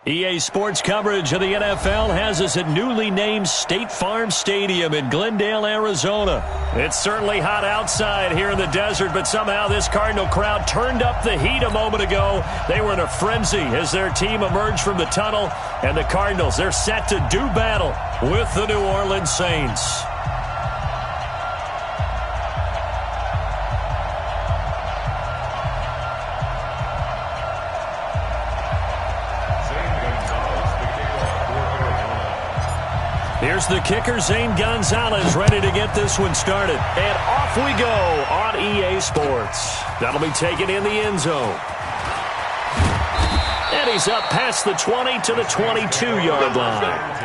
EA Sports coverage of the NFL has us at newly named State Farm Stadium in Glendale, Arizona. It's certainly hot outside here in the desert, but somehow this Cardinal crowd turned up the heat a moment ago. They were in a frenzy as their team emerged from the tunnel, and the Cardinals, they're set to do battle with the New Orleans Saints. Here's the kicker, Zane Gonzalez, ready to get this one started. And off we go on EA Sports. That'll be taken in the end zone. And he's up past the 20 to the 22-yard line.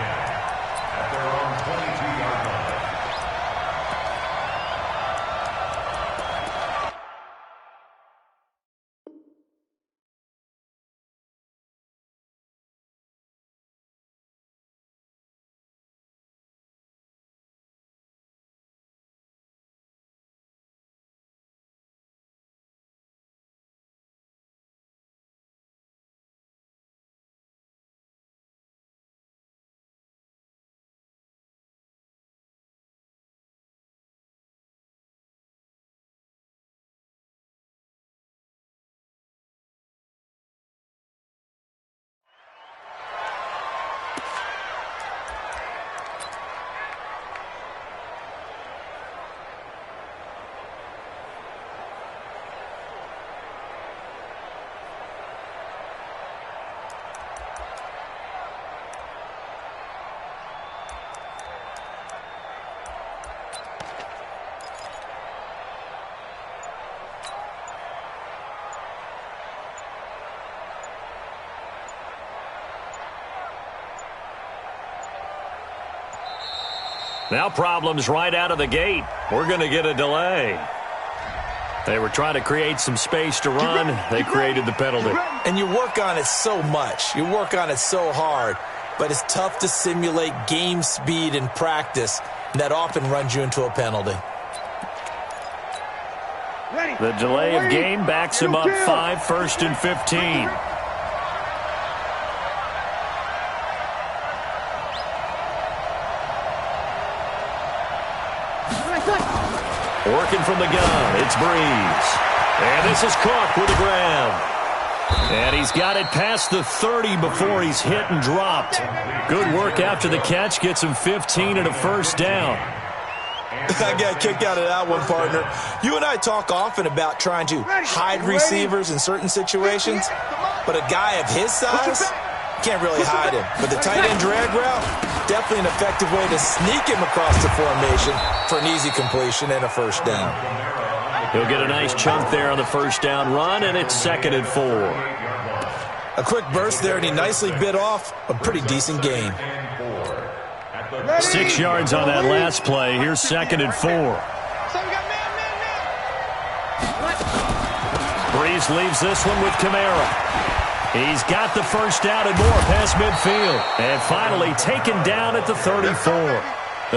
Now problems right out of the gate. We're going to get a delay. They were trying to create some space to run. They created the penalty. And you work on it so much. You work on it so hard. But it's tough to simulate game speed in practice. That often runs you into a penalty. The delay of game backs him up 5, 1st and 15. Working from the gun, it's Breeze. And this is Cook with the grab. And he's got it past the 30 before he's hit and dropped. Good work after the catch, gets him 15 and a first down. I got kicked out of that one, partner. You and I talk often about trying to hide receivers in certain situations, but a guy of his size can't really hide him. But the tight end drag route, definitely an effective way to sneak him across the formation for an easy completion and a first down. He'll get a nice chunk there on the first down run, and it's 2nd and 4. A quick burst there, and he nicely bit off a pretty decent gain. 6 yards on that last play. Here's 2nd and 4. Breeze leaves this one with Kamara. He's got the first down and more past midfield. And finally taken down at the 34.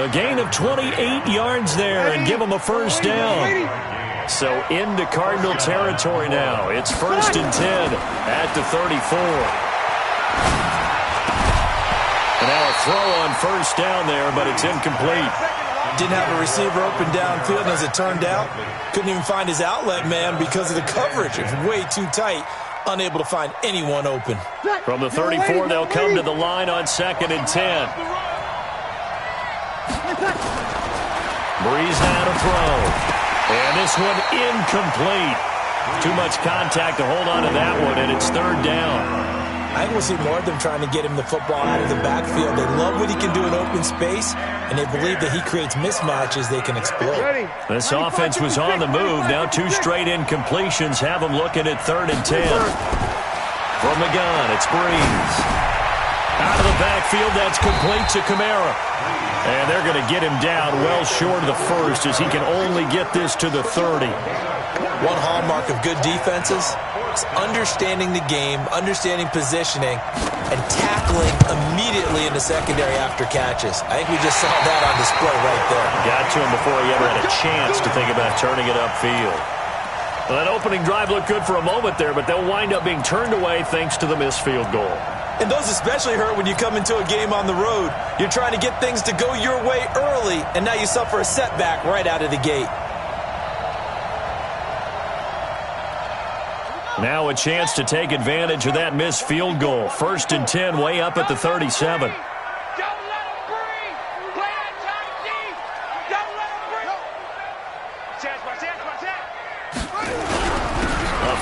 A gain of 28 yards there and give him a first down. So into Cardinal territory now. It's 1st and 10 at the 34. And now a throw on first down there, but it's incomplete. Didn't have a receiver open downfield, and as it turned out, couldn't even find his outlet man because of the coverage. It was way too tight. Unable to find anyone open. From the 34, they'll come to the line on 2nd and 10. Breeze now to throw. And this one incomplete. Too much contact to hold on to that one, and it's 3rd down. I think we'll see more of them trying to get him the football out of the backfield. They love what he can do in open space, and they believe that he creates mismatches they can exploit. This offense was on the move. Now 2 straight incompletions have them looking at 3rd and 10. From the gun, it's Breeze. Out of the backfield, that's complete to Kamara. And they're going to get him down well short of the first as he can only get this to the 30. One hallmark of good defenses is understanding the game, understanding positioning, and tackling immediately in the secondary after catches. I think we just saw that on display right there. Got to him before he ever had a chance to think about turning it upfield. Well, that opening drive looked good for a moment there, but they'll wind up being turned away thanks to the missed field goal. And those especially hurt when you come into a game on the road. You're trying to get things to go your way early, and now you suffer a setback right out of the gate. Now a chance to take advantage of that missed field goal. 1st and 10, way up at the 37.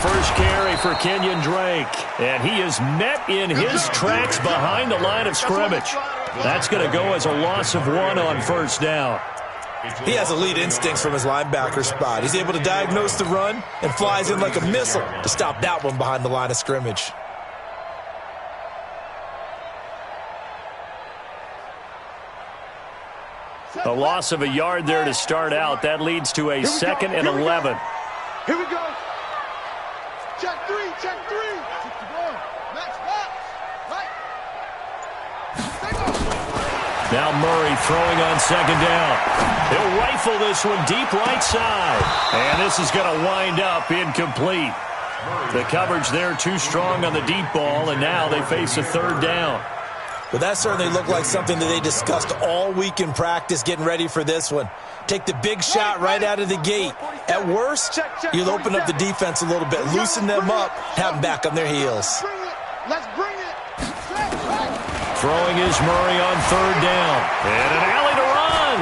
First carry for Kenyon Drake, and he is met in his tracks behind the line of scrimmage. That's going to go as a loss of 1 on 1st down. He has elite instincts from his linebacker spot. He's able to diagnose the run and flies in like a missile to stop that one behind the line of scrimmage. A loss of a yard there to start out. That leads to a 2nd and 11. Here we go. Check 3, check 3. Max box. Right. Now Murray throwing on 2nd down. He'll rifle this one deep right side. And this is going to wind up incomplete. The coverage there too strong on the deep ball, and now they face a 3rd down. But that certainly looked like something that they discussed all week in practice getting ready for this one. Take the big shot right out of the gate. At worst, you'll open up the defense a little bit, loosen them up, have them back on their heels. Let's bring it. Throwing is Murray on 3rd down. And an alley to run.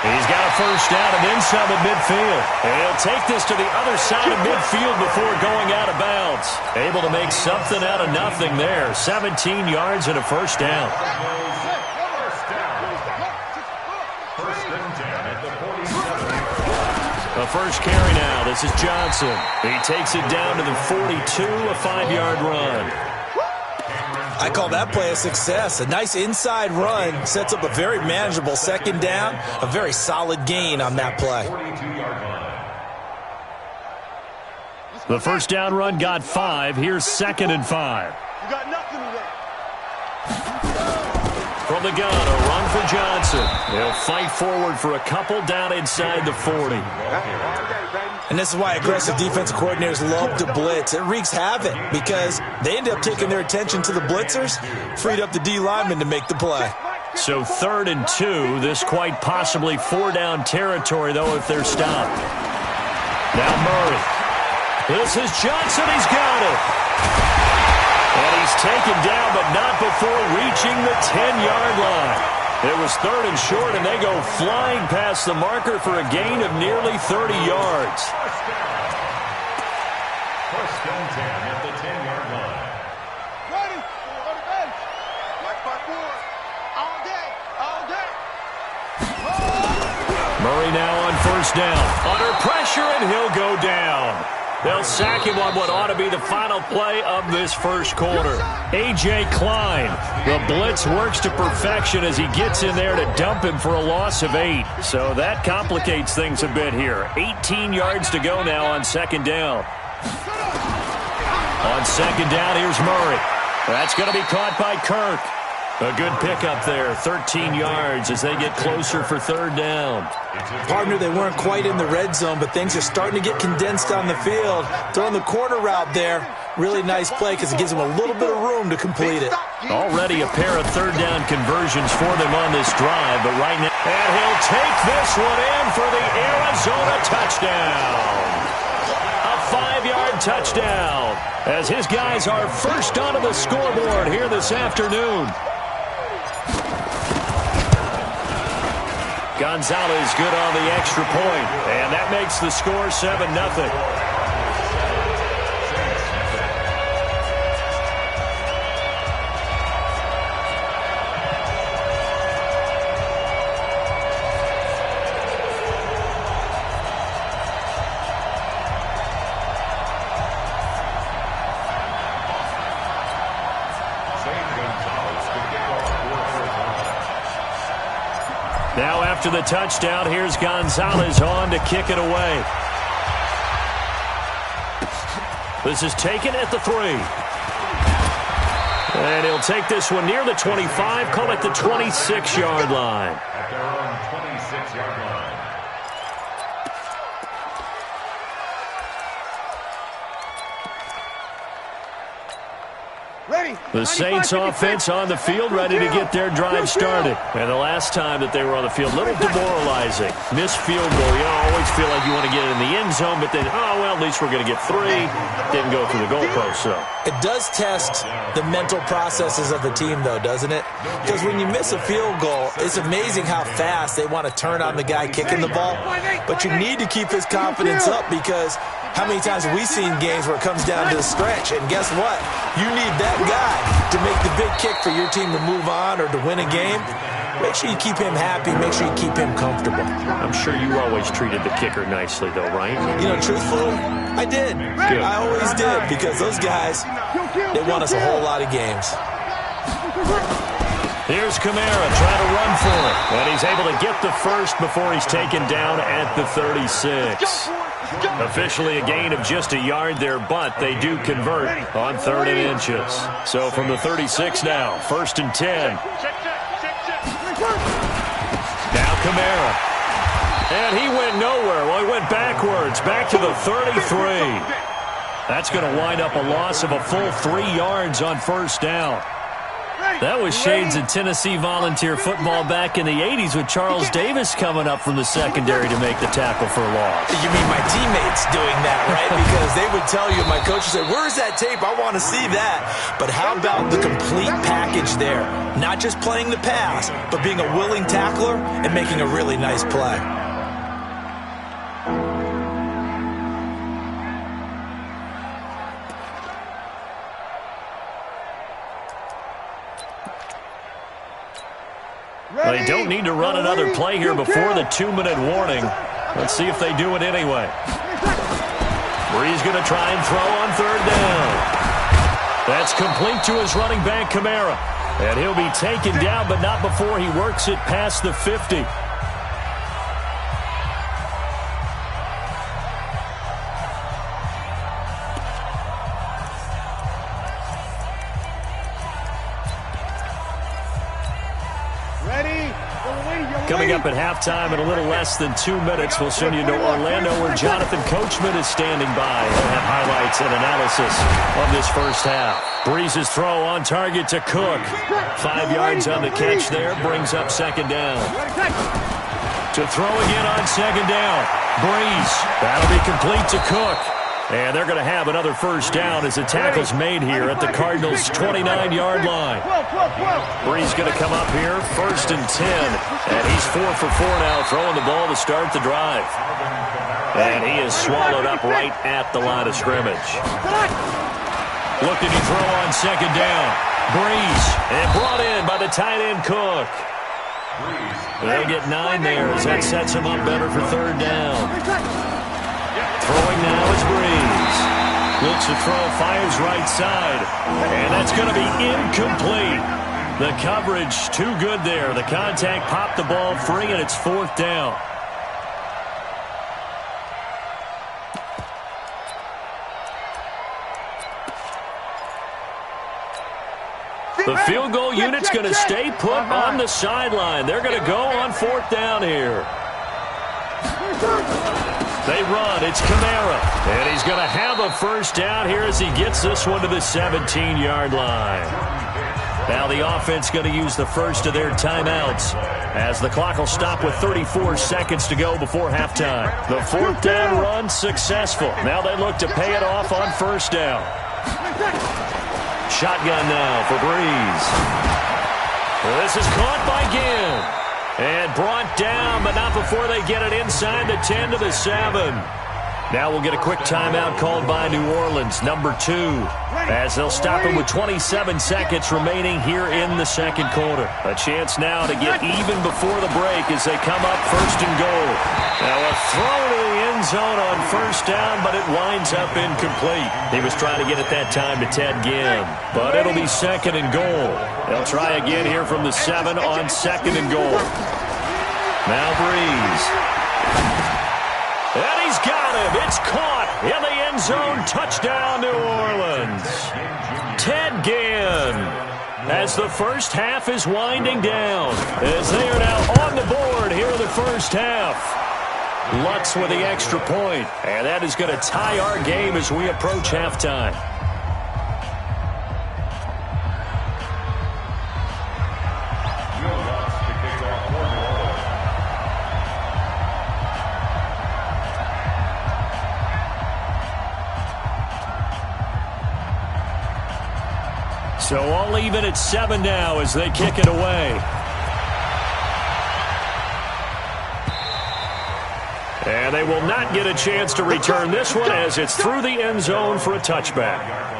He's got a 1st down and then some at midfield. And he'll take this to the other side of midfield before going out of bounds. Able to make something out of nothing there. 17 yards and a 1st down. A first carry now. This is Johnson. He takes it down to the 42, a 5-yard run. I call that play a success. A nice inside run sets up a very manageable 2nd down. A very solid gain on that play. The 1st down run got 5. Here's 2nd and 5. You got nothing today. From the gun, a run for Johnson. They'll fight forward for a couple down inside the 40. And this is why aggressive defensive coordinators love to blitz. It wreaks havoc because they end up taking their attention to the blitzers, freed up the D lineman to make the play. So 3rd and 2, this quite possibly 4-down territory, though, if they're stopped. Now Murray. This is Johnson. He's got it. And he's taken down, but not before reaching the 10-yard line. It was 3rd and short, and they go flying past the marker for a gain of nearly 30 yards. First and 10 at the 10-yard line. Ready. On the bench. Right by board. All day. All day. Murray now on 1st down. Under pressure, and he'll go down. They'll sack him on what ought to be the final play of this 1st quarter. A.J. Klein. The blitz works to perfection as he gets in there to dump him for a loss of 8. So that complicates things a bit here. 18 yards to go now on 2nd down. On 2nd down, here's Murray. That's going to be caught by Kirk. A good pickup there, 13 yards as they get closer for 3rd down. Partner, they weren't quite in the red zone, but things are starting to get condensed on the field. Throwing the corner route there, really nice play because it gives them a little bit of room to complete it. Already a pair of 3rd down conversions for them on this drive, but right now, and he'll take this one in for the Arizona touchdown. A 5-yard touchdown as his guys are first onto the scoreboard here this afternoon. Gonzalez good on the extra point, and that makes the score 7-0. After the touchdown, here's Gonzalez on to kick it away. This is taken at the 3. And he'll take this one near the 25, call it the 26-yard line. At their own 26-yard line. The Saints offense on the field, ready to get their drive started. And the last time that they were on the field, a little demoralizing. Missed field goal. You always feel like you want to get it in the end zone, but then, oh, well, at least we're going to get 3. Didn't go through the goalpost, so. It does test the mental processes of the team, though, doesn't it? Because when you miss a field goal, it's amazing how fast they want to turn on the guy kicking the ball. But you need to keep his confidence up, because how many times have we seen games where it comes down to the stretch? And guess what? You need that guy to make the big kick for your team to move on or to win a game. Make sure you keep him happy. Make sure you keep him comfortable. I'm sure you always treated the kicker nicely, though, right? You know, truthfully, I did. Good. I always did, because those guys, they won us a whole lot of games. Here's Kamara trying to run for it. And he's able to get the first before he's taken down at the 36. Officially a gain of just a yard there, but they do convert on 3rd and inches. So from the 36 now, 1st and 10. Now Kamara. And he went nowhere. Well, he went backwards, back to the 33. That's going to wind up a loss of a full 3 yards on 1st down. That was shades of Tennessee volunteer football back in the 80s with Charles Davis coming up from the secondary to make the tackle for a loss. You mean my teammates doing that, right? Because they would tell you, my coach would say, where's that tape? I want to see that. But how about the complete package there? Not just playing the pass, but being a willing tackler and making a really nice play. They don't need to run another play here before the 2-minute warning. Let's see if they do it anyway. Brees going to try and throw on 3rd down. That's complete to his running back, Kamara. And he'll be taken down, but not before he works it past the 50. Coming up at halftime in a little less than 2 minutes, we'll send you to Orlando where Jonathan Coachman is standing by. He'll have highlights and analysis of this first half. Brees' throw on target to Cook. 5 yards on the catch there, brings up 2nd down. To throw again on 2nd down. Brees, that'll be complete to Cook. And they're going to have another 1st down as the tackle's made here at the Cardinals' 29-yard line. Brees going to come up here, 1st and 10. And he's 4 for 4 now, throwing the ball to start the drive. And he is swallowed up right at the line of scrimmage. Looking to throw on 2nd down. Brees, and brought in by the tight end Cook. They'll get 9 there as that sets him up better for 3rd down. Throwing now is Brees. Looks to throw, fires right side. And that's going to be incomplete. The coverage too good there. The contact popped the ball free, and it's 4th down. The field goal unit's going to stay put on the sideline. They're going to go on 4th down here. They run. It's Kamara. And he's going to have a 1st down here as he gets this one to the 17-yard line. Now the offense going to use the first of their timeouts as the clock will stop with 34 seconds to go before halftime. The 4th down run successful. Now they look to pay it off on 1st down. Shotgun now for Brees. This is caught by Ginn. And brought down, but not before they get it inside the 10 to the 7. Now we'll get a quick timeout called by New Orleans, number 2, as they'll stop him with 27 seconds remaining here in the 2nd quarter. A chance now to get even before the break as they come up 1st and goal. Now a throw to the end zone on 1st down, but it winds up incomplete. He was trying to get it that time to Ted Ginn, but it'll be 2nd and goal. They'll try again here from the 7 on 2nd and goal. Now Breeze. And he's got him. It's caught in the end zone. Touchdown, New Orleans. Ted Ginn, as the first half is winding down, as they are now on the board here in the first half. Lutz with the extra point, and that is going to tie our game as we approach halftime. So all even at 7 now as they kick it away. And they will not get a chance to return this one as it's through the end zone for a touchback.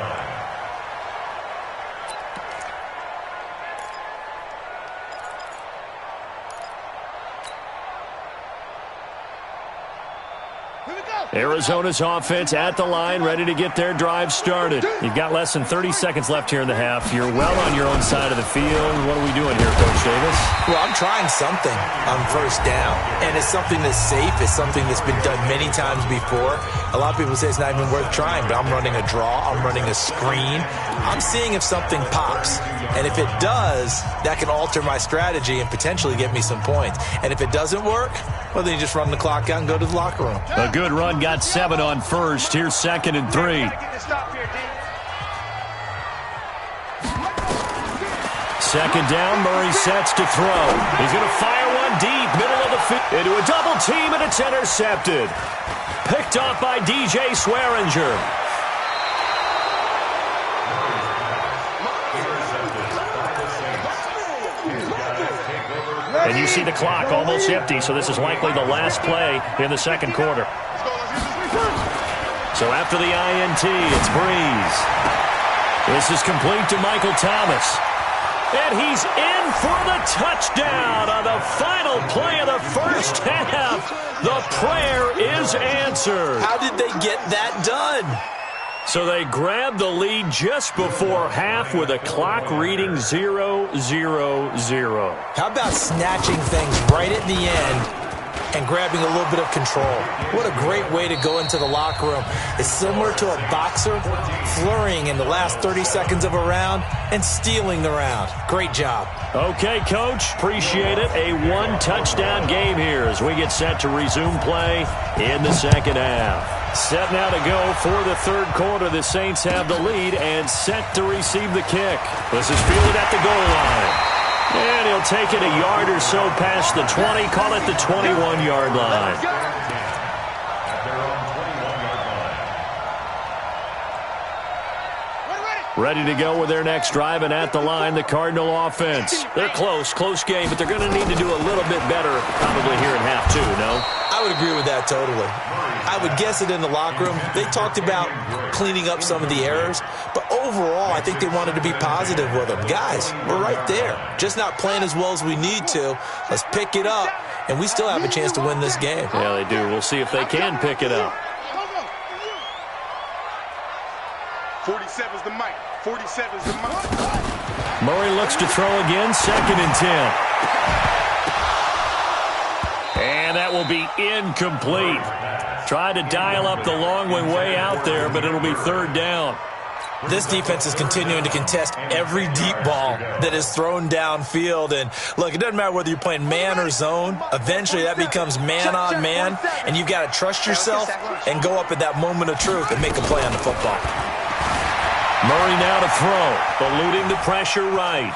Arizona's offense at the line, ready to get their drive started. You've got less than 30 seconds left here in the half. You're well on your own side of the field. What are we doing here, Coach Davis? Well, I'm trying something on first down, and it's something that's safe. It's something that's been done many times before. A lot of people say it's not even worth trying, but I'm running a draw. I'm running a screen. I'm seeing if something pops, and if it does, that can alter my strategy and potentially get me some points. And if it doesn't work, well, then you just run the clock out and go to the locker room. A good run got 7 on first. Here's 2nd and 3. Second down, Murray sets to throw. He's going to fire one deep, middle of the field, into a double team, and it's intercepted. Picked off by DJ Swearinger. And you see the clock almost empty, so this is likely the last play in the second quarter. So after the INT, it's Breeze. This is complete to Michael Thomas. And he's in for the touchdown on the final play of the first half. The prayer is answered. How did they get that done? So they grabbed the lead just before half with a clock reading 0-0-0. How about snatching things right at the end and grabbing a little bit of control? What a great way to go into the locker room. It's similar to a boxer flurrying in the last 30 seconds of a round and stealing the round. Great job. Okay, Coach. Appreciate it. A one-touchdown game here as we get set to resume play in the second half. Set now to go for the third quarter. The Saints have the lead and set to receive the kick. This is fielded at the goal line. And he'll take it a yard or so past the 20. Call it the 21-yard line. Ready to go with their next drive, and at the line, the Cardinal offense. They're close game, but they're going to need to do a little bit better probably here in half two, no? I would agree with that totally. I would guess it in the locker room. They talked about cleaning up some of the errors, but overall, I think they wanted to be positive with them. Guys, we're right there. Just not playing as well as we need to. Let's pick it up, and we still have a chance to win this game. Yeah, they do. We'll see if they can pick it up. 47's the mic. 47's the mic. Murray looks to throw again. 2nd and 10. And that will be incomplete. Tried to dial up the long way out there, but it'll be third down. This defense is continuing to contest every deep ball that is thrown downfield. And, look, it doesn't matter whether you're playing man or zone. Eventually that becomes man on man, and you've got to trust yourself and go up at that moment of truth and make a play on the football. Murray now to throw, eluding the pressure right.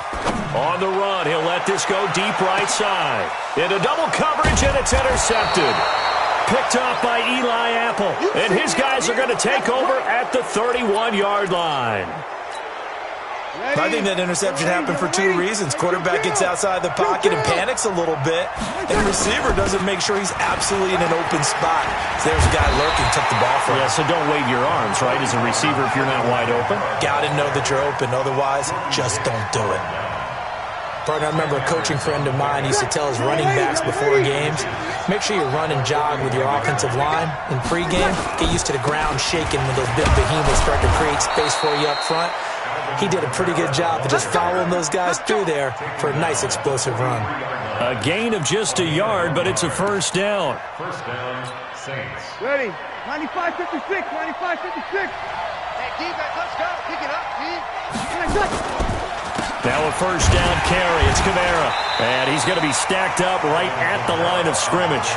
On the run, he'll let this go deep right side. Into double coverage, and it's intercepted. Picked off by Eli Apple. And his guys are going to take over at the 31-yard line. I think that interception happened for two reasons. Quarterback gets outside the pocket and panics a little bit, and the receiver doesn't make sure he's absolutely in an open spot. So there's a guy lurking, took the ball from him. Yeah, so don't wave your arms, right, as a receiver if you're not wide open. Got to know that you're open. Otherwise, just don't do it. Partner, I remember a coaching friend of mine used to tell his running backs before games, make sure you run and jog with your offensive line in pregame. Get used to the ground shaking when those big behemoths start to create space for you up front. He did a pretty good job of just following those guys through there for a nice explosive run. A gain of just a yard, but it's a first down. First down, Saints. Ready. 95-56, 95-56. Hey, defense, let's go. Pick it up, Now a first down carry. It's Kamara. And he's going to be stacked up right at the line of scrimmage.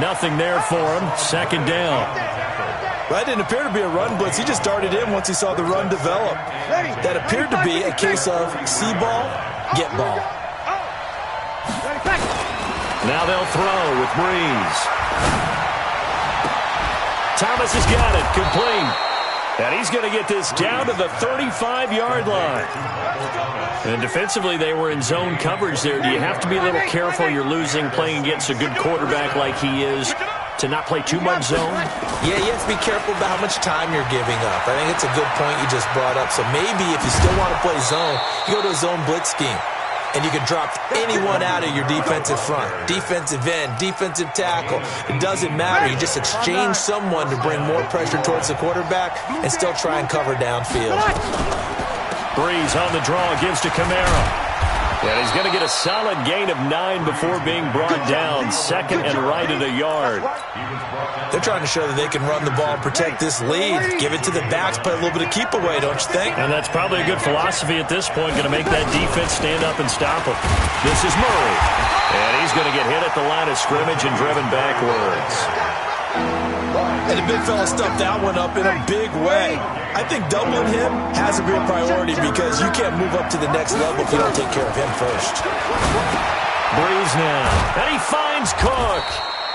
Nothing there for him. Second down. That didn't appear to be a run blitz. He just darted in once he saw the run develop. That appeared to be a case of see ball, get ball. Now they'll throw with Breeze. Thomas has got it. Complete. And he's going to get this down to the 35-yard line. And defensively, they were in zone coverage there. Do you have to be a little careful? You're losing playing against a good quarterback like he is to not play too much zone? Yeah, you have to be careful about how much time you're giving up. I think it's a good point you just brought up. So maybe if you still want to play zone, you go to a zone blitz scheme. And you can drop anyone out of your defensive front. Defensive end, defensive tackle. It doesn't matter. You just exchange someone to bring more pressure towards the quarterback and still try and cover downfield. Breeze on the draw, gives to Kamara. And he's going to get a solid gain of 9 before being brought down. Second and right at a yard. They're trying to show that they can run the ball and protect this lead. Give it to the backs, play a little bit of keep away, don't you think? And that's probably a good philosophy at this point. Going to make that defense stand up and stop him. This is Murray. And he's going to get hit at the line of scrimmage and driven backwards. And the big fella stuffed that one up in a big way. I think doubling him has to be a priority because you can't move up to the next level if you don't take care of him first. Breeze now. And he finds Cook.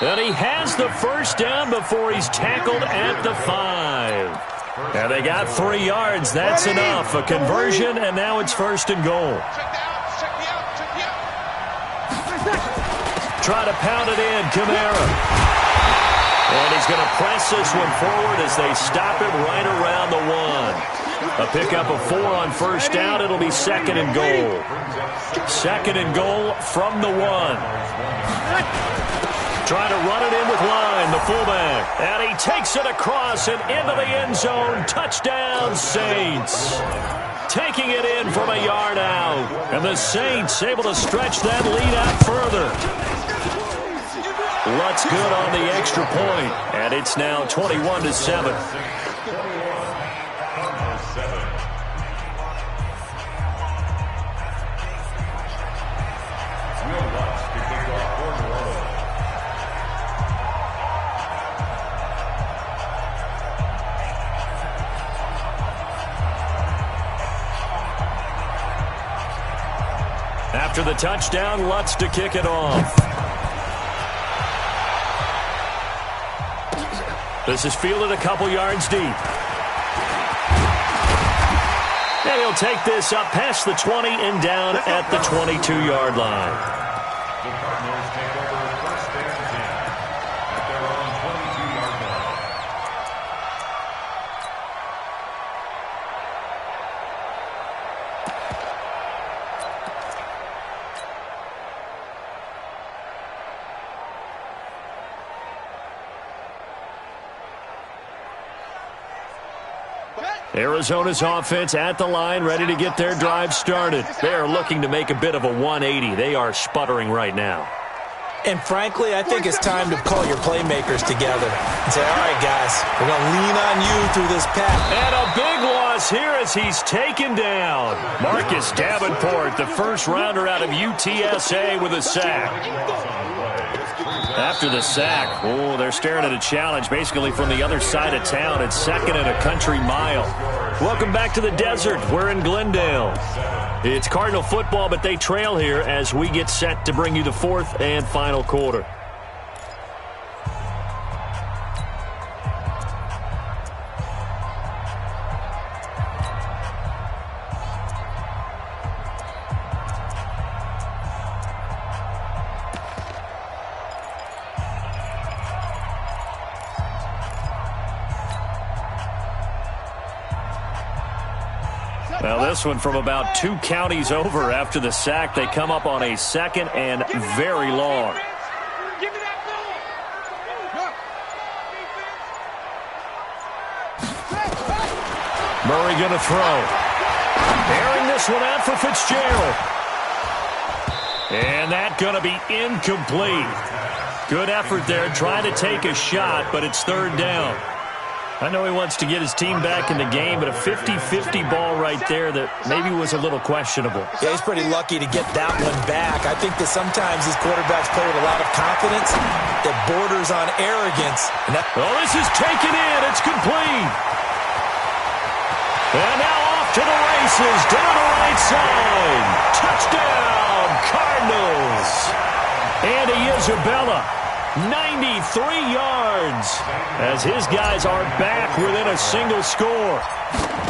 And he has the first down before he's tackled at the 5. And they got 3 yards. That's enough. A conversion, and now it's first and goal. Try to pound it in. Kamara. And he's going to press this one forward as they stop it right around the 1. A pickup of 4 on first down. It'll be second and goal. Second and goal from the 1. Trying to run it in with Line, the fullback. And he takes it across and into the end zone. Touchdown, Saints. Taking it in from a yard out. And the Saints able to stretch that lead out further. Lutz good on the extra point, and it's now 21-7. After the touchdown, Lutz to kick it off. This is fielded a couple yards deep. And he'll take this up past the 20 and down at the 22-yard line. The Cardinals take over first and 10 at their own 22-yard line. Arizona's offense at the line, ready to get their drive started. They are looking to make a bit of a 180. They are sputtering right now. And frankly, I think it's time to call your playmakers together and say, all right, guys, we're going to lean on you through this pack. And a big loss here as he's taken down. Marcus Davenport, the first rounder out of UTSA, with a sack. After the sack, they're staring at a challenge basically from the other side of town. It's second and a country mile. Welcome back to the desert. We're in Glendale. It's Cardinal football, but they trail here as we get set to bring you the fourth and final quarter. Now this one from about 2 counties over after the sack. They come up on a second and very long. Murray going to throw. Airing this one out for Fitzgerald. And that's going to be incomplete. Good effort there, trying to take a shot, but it's third down. I know he wants to get his team back in the game, but a 50-50 ball right there that maybe was a little questionable. Yeah, he's pretty lucky to get that one back. I think that sometimes these quarterbacks play with a lot of confidence that borders on arrogance. Oh, this is taken in. It's complete. And now off to the races, down the right side. Touchdown, Cardinals. Andy Isabella, 93 yards, as his guys are back within a single score.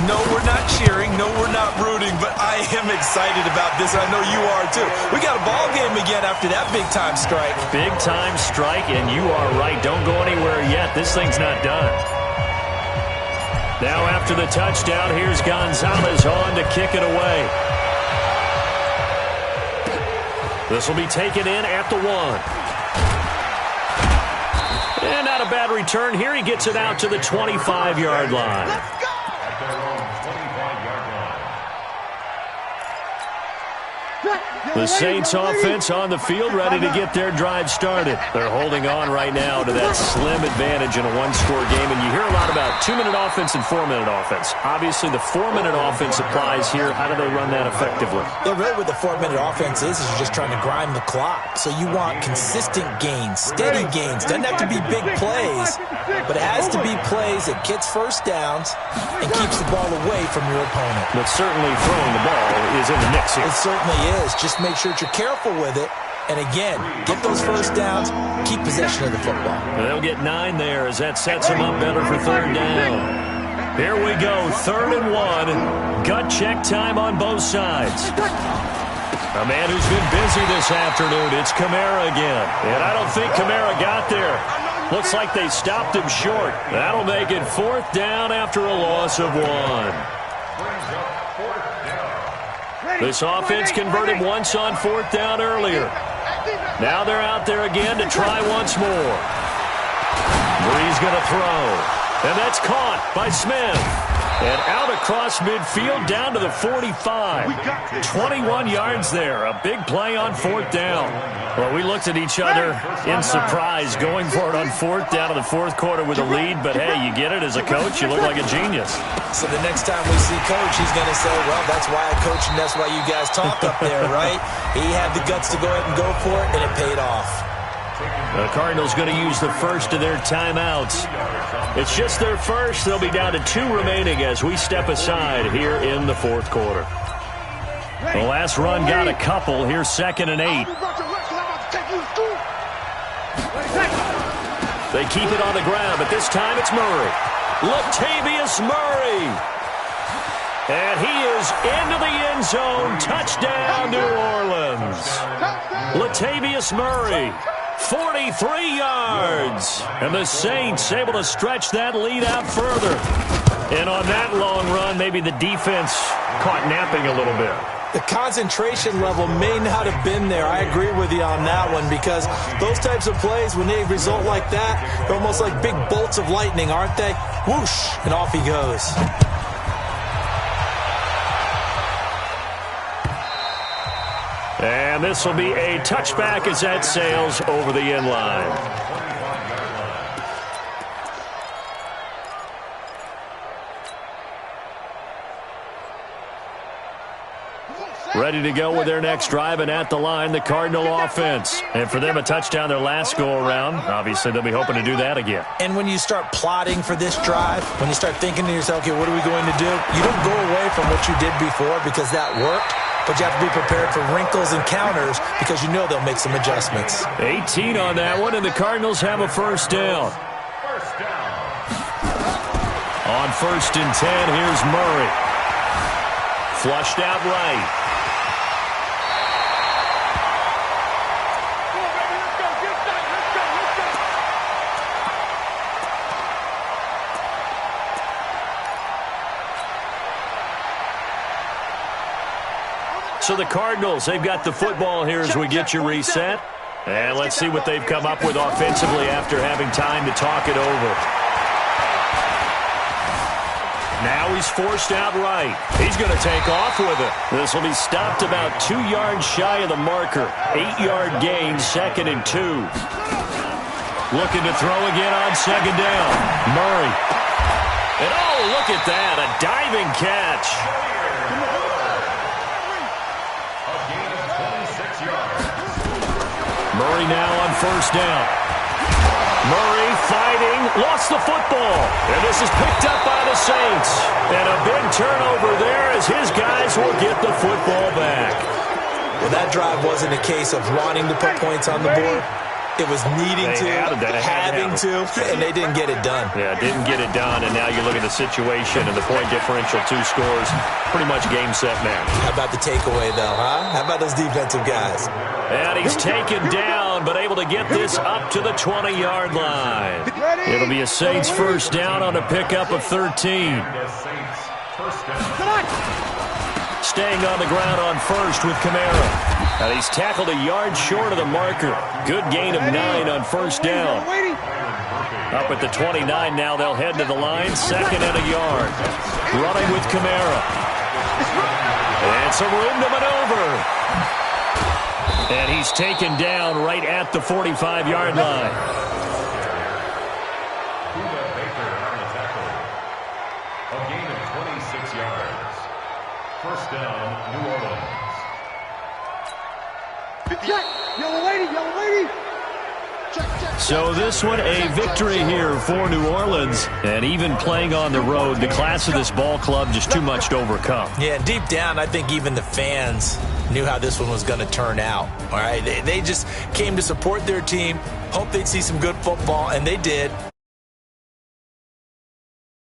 No, we're not cheering. No, we're not rooting, but I am excited about this. I know you are, too. We got a ball game again after that big-time strike. Big-time strike, and you are right. Don't go anywhere yet. This thing's not done. Now after the touchdown, here's Gonzalez on to kick it away. This will be taken in at the 1. And not a bad return here. He gets it out to the 25-yard line. Let's go! At their own 25-yard line. The Saints offense on the field, ready to get their drive started. They're holding on right now to that slim advantage in a one-score game. And you hear a lot about 2-minute offense and 4-minute offense. Obviously, the 4-minute offense applies here. How do they run that effectively? Yeah, really what the 4-minute offense is you're just trying to grind the clock. So you want consistent gains, steady gains. Doesn't have to be big plays, but it has to be plays that gets first downs and keeps the ball away from your opponent. But certainly throwing the ball is in the mix here. It certainly is. Just make sure that you're careful with it. And again, get those first downs, keep possession of the football. They'll get 9 there as that sets them up better for third down. Here we go, 3rd and 1. Gut check time on both sides. A man who's been busy this afternoon, it's Kamara again. And I don't think Kamara got there. Looks like they stopped him short. That'll make it 4th down after a loss of 1. This offense converted once on 4th down earlier. Now they're out there again to try once more. Bree's going to throw. And that's caught by Smith. And out across midfield down to the 45. 21 yards there. A big play on 4th down. Well, we looked at each other in surprise going for it on 4th down in the 4th quarter with a lead. But, hey, you get it as a coach. You look like a genius. So the next time we see Coach, he's going to say, well, that's why I coach and that's why you guys talk up there, right? He had the guts to go ahead and go for it, and it paid off. The Cardinals going to use the first of their timeouts. It's just their first. They'll be down to 2 remaining as we step aside here in the 4th quarter. The last run got a couple. Here's 2nd and 8. They keep it on the ground, but this time it's Murray. Latavius Murray. And he is into the end zone. Touchdown, New Orleans. Latavius Murray. 43 yards. And the Saints able to stretch that lead out further. And on that long run, maybe the defense caught napping a little bit. The concentration level may not have been there. I agree with you on that one because those types of plays, when they result like that, they're almost like big bolts of lightning, aren't they? Whoosh, and off he goes. And this will be a touchback as that sails over the end line. Ready to go with their next drive, and at the line, the Cardinal offense. And for them, a touchdown their last go-around. Obviously, they'll be hoping to do that again. And when you start plotting for this drive, when you start thinking to yourself, okay, what are we going to do? You don't go away from what you did before because that worked. But you have to be prepared for wrinkles and counters because you know they'll make some adjustments. 18 on that one, and the Cardinals have a first down. On 1st and 10, here's Murray. Flushed out right. So the Cardinals, they've got the football here as we get you reset. And let's see what they've come up with offensively after having time to talk it over. Now he's forced out right. He's going to take off with it. This will be stopped about 2 yards shy of the marker. 8-yard gain, 2nd and 2. Looking to throw again on 2nd down. Murray. And oh, look at that, a diving catch. Murray now on 1st down. Murray fighting, lost the football. And this is picked up by the Saints. And a big turnover there as his guys will get the football back. Well, that drive wasn't a case of wanting to put points on the board. It was needing to, having to, and they didn't get it done. Yeah, didn't get it done, and now you look at the situation and the point differential, 2 scores, pretty much game, set, match. How about the takeaway, though, huh? How about those defensive guys? And he's taken down, but able to get this up to the 20-yard line. It'll be a Saints 1st down on a pickup of 13. Staying on the ground on 1st with Kamara. And he's tackled a yard short of the marker. Good gain of 9 on 1st down. Up at the 29 now, they'll head to the line. 2nd and a yard. Running with Kamara. And some room to maneuver. And he's taken down right at the 45-yard line. A gain of 26 yards. 1st down, New Orleans. Yellow lady. Check. So this one, a victory here for New Orleans. And even playing on the road, the class of this ball club just too much to overcome. Yeah, deep down, I think even the fans knew how this one was going to turn out. All right, they just came to support their team, hoped they'd see some good football, and they did.